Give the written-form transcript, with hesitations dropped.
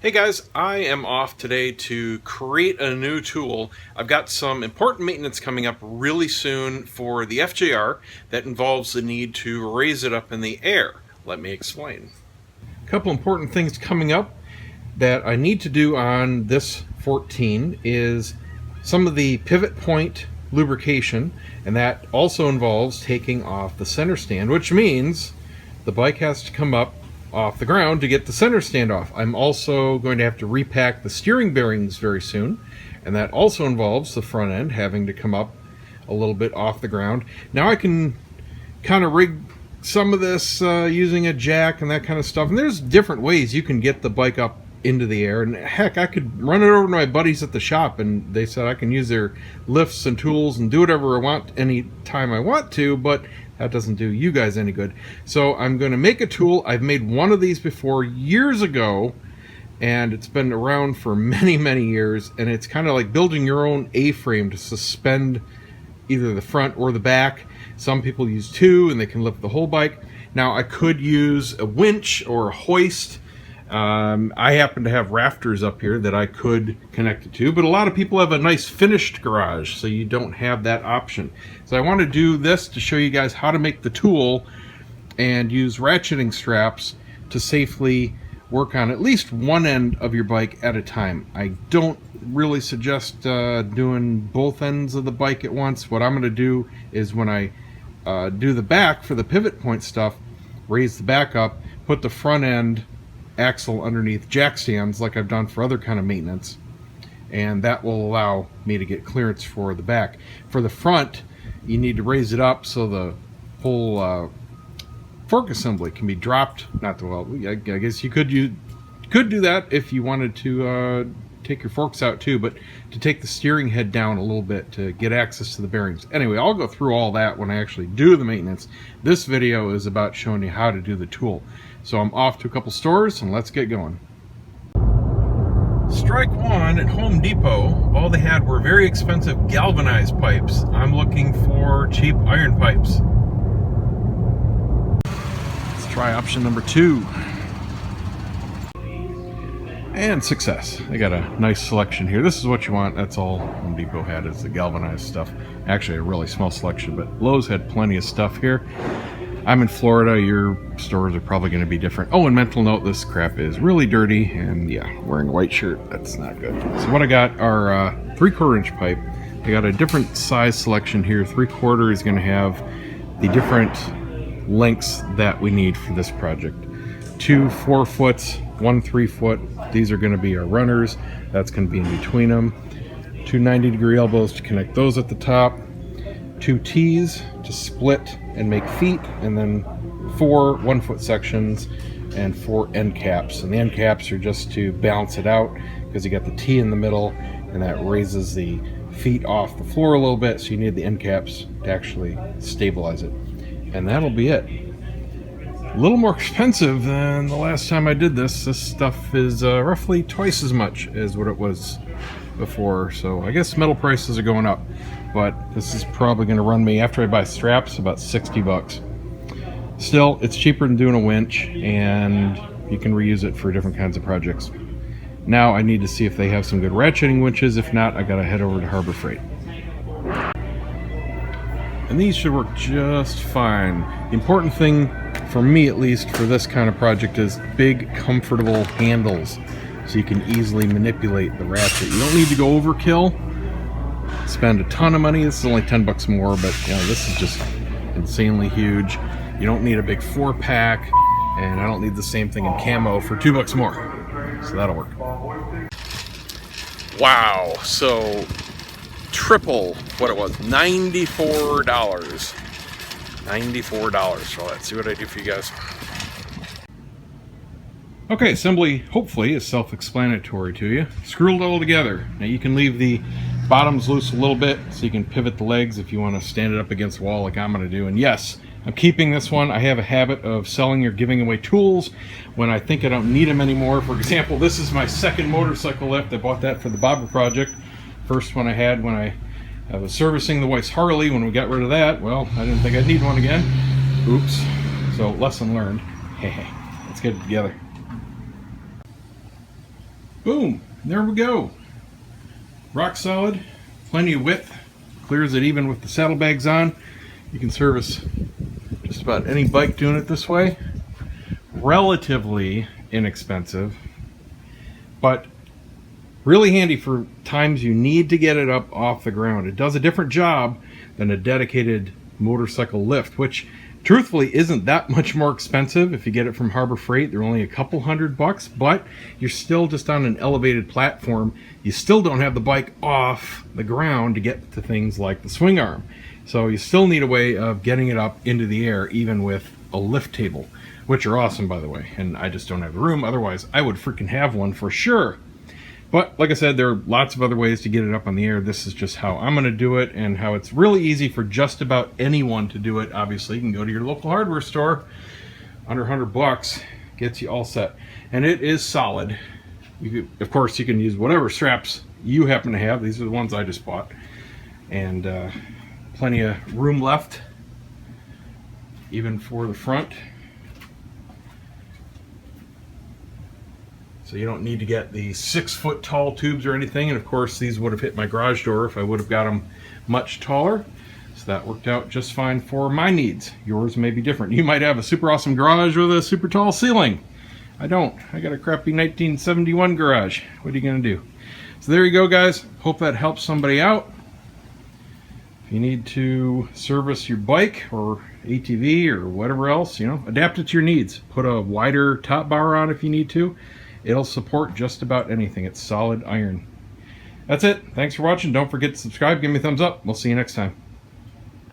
Hey guys, I am off today to create a new tool. I've got some important maintenance coming up really soon for the FJR that involves the need to raise it up in the air. Let me explain. A couple important things coming up that I need to do on this 14 is some of the pivot point lubrication, and that also involves taking off the center stand, which means the bike has to come up off the ground to get the center stand off. I'm also going to have to repack the steering bearings very soon, and that also involves the front end having to come up a little bit off the ground. Now I can kind of rig some of this using a jack and that kind of stuff, and there's different ways you can get the bike up into the air, and heck, I could run it over to my buddies at the shop and they said I can use their lifts and tools and do whatever I want any time I want to, but that doesn't do you guys any good. So I'm going to make a tool. I've made one of these before years ago, and it's been around for many years, and it's kind of like building your own A-frame to suspend either the front or the back. Some people use two and they can lift the whole bike. Now I could use a winch or a hoist. I happen to have rafters up here that I could connect it to, but a lot of people have a nice finished garage, so you don't have that option. So I want to do this to show you guys how to make the tool and use ratcheting straps to safely work on at least one end of your bike at a time. I don't really suggest doing both ends of the bike at once. What I'm going to do is when I do the back for the pivot point stuff, raise the back up, put the front end axle underneath jack stands like I've done for other kind of maintenance, and that will allow me to get clearance for the back. For the front, you need to raise it up so the whole fork assembly can be dropped. Not the well, I guess you could do that if you wanted to take your forks out too, but to take the steering head down a little bit to get access to the bearings. Anyway, I'll go through all that when I actually do the maintenance. This video is about showing you how to do the tool. So I'm off to a couple stores and let's get going. Strike one at Home Depot. All they had were very expensive galvanized pipes. I'm looking for cheap iron pipes. Let's try option number 2. And success. They got a nice selection here. This is what you want. That's all Home Depot had, is the galvanized stuff. Actually a really small selection, but Lowe's had plenty of stuff here. I'm in Florida. Your stores are probably going to be different. Oh, and mental note, this crap is really dirty, and yeah, wearing a white shirt, that's not good. So what I got are 3/4 inch pipe. I got a different size selection here. 3/4 is going to have the different lengths that we need for this project. 2 4-foots, 1 3-foot. These are going to be our runners. That's going to be in between them. 2 90-degree elbows to connect those at the top. 2 T's to split and make feet, and then 4 1-foot sections and 4 end caps. And the end caps are just to balance it out, because you got the T in the middle and that raises the feet off the floor a little bit, so you need the end caps to actually stabilize it. And that'll be it. A little more expensive than the last time I did this. This stuff is roughly twice as much as what it was before, so I guess metal prices are going up, but this is probably going to run me, after I buy straps, about 60 bucks. Still, it's cheaper than doing a winch, and you can reuse it for different kinds of projects. Now I need to see if they have some good ratcheting winches. If not, I gotta head over to Harbor Freight. And these should work just fine. The important thing, for me at least, for this kind of project is big, comfortable handles, so you can easily manipulate the ratchet. You don't need to go overkill, spend a ton of money. This is only 10 bucks more, but you know, this is just insanely huge. You don't need a big 4-pack, and I don't need the same thing in camo for 2 bucks more. So that'll work. Wow, so triple what it was, $94. $94 for all that. See what I do for you guys. Okay, assembly hopefully is self-explanatory to you. Screw it all together. Now you can leave the bottoms loose a little bit so you can pivot the legs if you want to stand it up against the wall like I'm going to do. And yes, I'm keeping this one. I have a habit of selling or giving away tools when I think I don't need them anymore. For example, this is my second motorcycle lift. I bought that for the Bobber project. First one I had when I was servicing the wife's Harley. When we got rid of that, well, I didn't think I'd need one again. Oops. So lesson learned. Hey, let's get it together. Boom, there we go. Rock solid, plenty of width, clears it even with the saddlebags on. You can service just about any bike doing it this way. Relatively inexpensive, but really handy for times you need to get it up off the ground. It does a different job than a dedicated motorcycle lift, which truthfully isn't that much more expensive. If you get it from Harbor Freight, they're only a couple $100, but you're still just on an elevated platform. You still don't have the bike off the ground to get to things like the swing arm. So you still need a way of getting it up into the air, even with a lift table, which are awesome, by the way. And I just don't have the room. Otherwise, I would freaking have one for sure. But like I said, there are lots of other ways to get it up on the air. This is just how I'm going to do it, and how it's really easy for just about anyone to do it. Obviously, you can go to your local hardware store. Under $100 gets you all set. And it is solid. Of course, you can use whatever straps you happen to have. These are the ones I just bought. And plenty of room left, even for the front. So you don't need to get the 6-foot tall tubes or anything. And of course, these would have hit my garage door if I would have got them much taller. So that worked out just fine for my needs. Yours may be different. You might have a super awesome garage with a super tall ceiling. I don't. I got a crappy 1971 garage. What are you going to do? So there you go, guys. Hope that helps somebody out. If you need to service your bike or ATV or whatever else, adapt it to your needs. Put a wider top bar on if you need to. It'll support just about anything. It's solid iron. That's it. Thanks for watching. Don't forget to subscribe. Give me a thumbs up. We'll see you next time.